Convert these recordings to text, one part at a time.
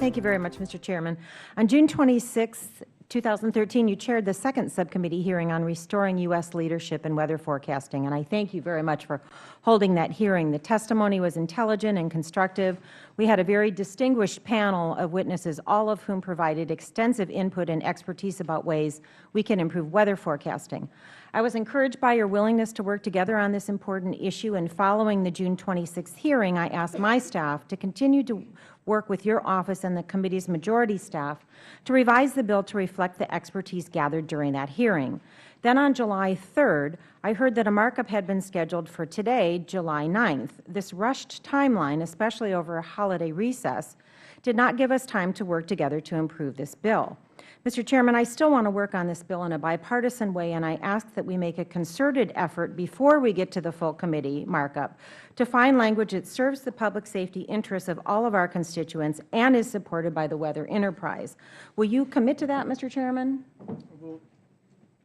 Thank you very much, Mr. Chairman. On June 26, 2013, you chaired the second subcommittee hearing on restoring U.S. leadership in weather forecasting, and I thank you very much for holding that hearing. The testimony was intelligent and constructive. We had a very distinguished panel of witnesses, all of whom provided extensive input and expertise about ways we can improve weather forecasting. I was encouraged by your willingness to work together on this important issue, and following the June 26th hearing, I asked my staff to continue to work with your office and the committee's majority staff to revise the bill to reflect the expertise gathered during that hearing. Then on July 3rd, I heard that a markup had been scheduled for today, July 9th. This rushed timeline, especially over a holiday recess, did not give us time to work together to improve this bill. Mr. Chairman, I still want to work on this bill in a bipartisan way, and I ask that we make a concerted effort before we get to the full committee markup to find language that serves the public safety interests of all of our constituents and is supported by the weather enterprise. Will you commit to that, Mr. Chairman?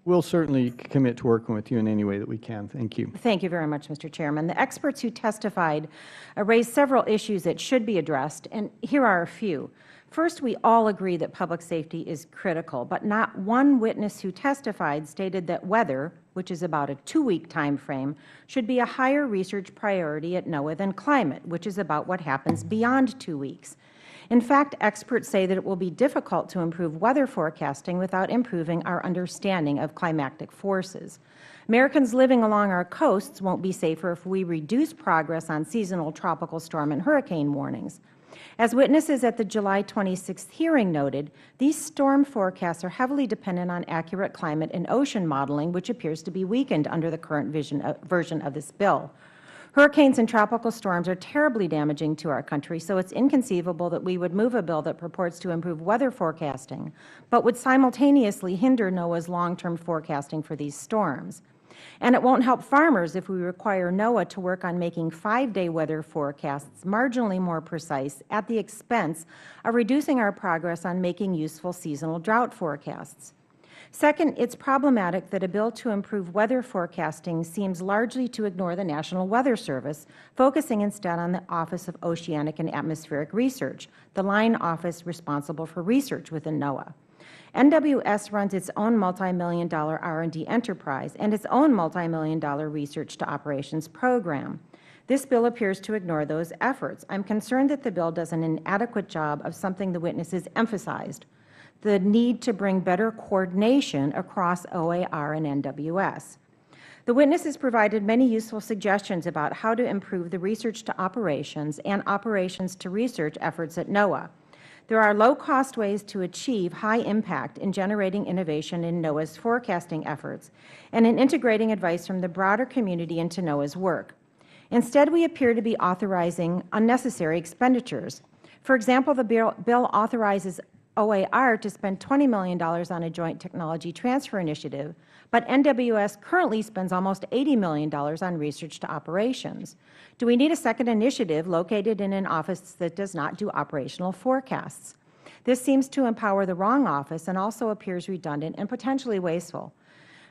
We'll certainly commit to working with you in any way that we can. Thank you. Thank you very much, Mr. Chairman. The experts who testified raised several issues that should be addressed, and here are a few. First, we all agree that public safety is critical, but not one witness who testified stated that weather, which is about a 2-week time frame, should be a higher research priority at NOAA than climate, which is about what happens beyond 2 weeks. In fact, experts say that it will be difficult to improve weather forecasting without improving our understanding of climatic forces. Americans living along our coasts won't be safer if we reduce progress on seasonal tropical storm and hurricane warnings. As witnesses at the July 26th hearing noted, these storm forecasts are heavily dependent on accurate climate and ocean modeling, which appears to be weakened under the current version of this bill. Hurricanes and tropical storms are terribly damaging to our country, so it's inconceivable that we would move a bill that purports to improve weather forecasting, but would simultaneously hinder NOAA's long-term forecasting for these storms. And it won't help farmers if we require NOAA to work on making 5-day weather forecasts marginally more precise at the expense of reducing our progress on making useful seasonal drought forecasts. Second, it's problematic that a bill to improve weather forecasting seems largely to ignore the National Weather Service, focusing instead on the Office of Oceanic and Atmospheric Research, the line office responsible for research within NOAA. NWS runs its own multi-million-dollar R&D enterprise and its own multi-million-dollar research to operations program. This bill appears to ignore those efforts. I'm concerned that the bill does an inadequate job of something the witnesses emphasized, the need to bring better coordination across OAR and NWS. The witnesses provided many useful suggestions about how to improve the research to operations and operations to research efforts at NOAA. There are low-cost ways to achieve high impact in generating innovation in NOAA's forecasting efforts and in integrating advice from the broader community into NOAA's work. Instead, we appear to be authorizing unnecessary expenditures. For example, the bill authorizes OAR to spend $20 million on a joint technology transfer initiative, but NWS currently spends almost $80 million on research to operations. Do we need a second initiative located in an office that does not do operational forecasts? This seems to empower the wrong office and also appears redundant and potentially wasteful.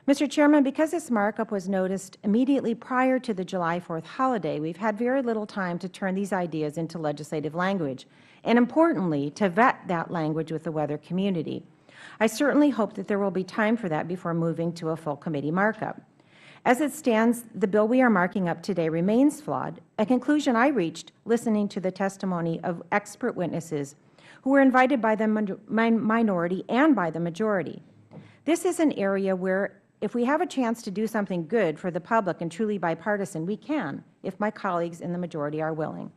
Mr. Chairman, because this markup was noticed immediately prior to the July 4th holiday, we've had very little time to turn these ideas into legislative language, and importantly, to vet that language with the weather community. I certainly hope that there will be time for that before moving to a full committee markup. As it stands, the bill we are marking up today remains flawed, a conclusion I reached listening to the testimony of expert witnesses who were invited by the minority and by the majority. This is an area where, if we have a chance to do something good for the public and truly bipartisan, we can, if my colleagues in the majority are willing.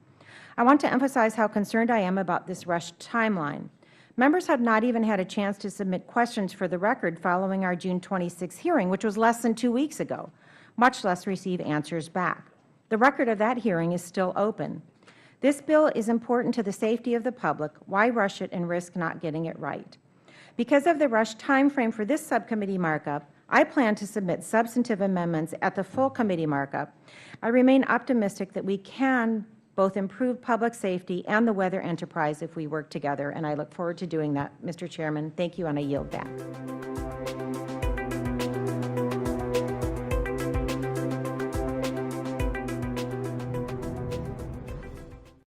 I want to emphasize how concerned I am about this rushed timeline. Members have not even had a chance to submit questions for the record following our June 26 hearing, which was less than 2 weeks ago, much less receive answers back. The record of that hearing is still open. This bill is important to the safety of the public. Why rush it and risk not getting it right? Because of the rushed time frame for this subcommittee markup, I plan to submit substantive amendments at the full committee markup. I remain optimistic that we can both improve public safety and the weather enterprise if we work together, and I look forward to doing that. Mr. Chairman, thank you, and I yield back.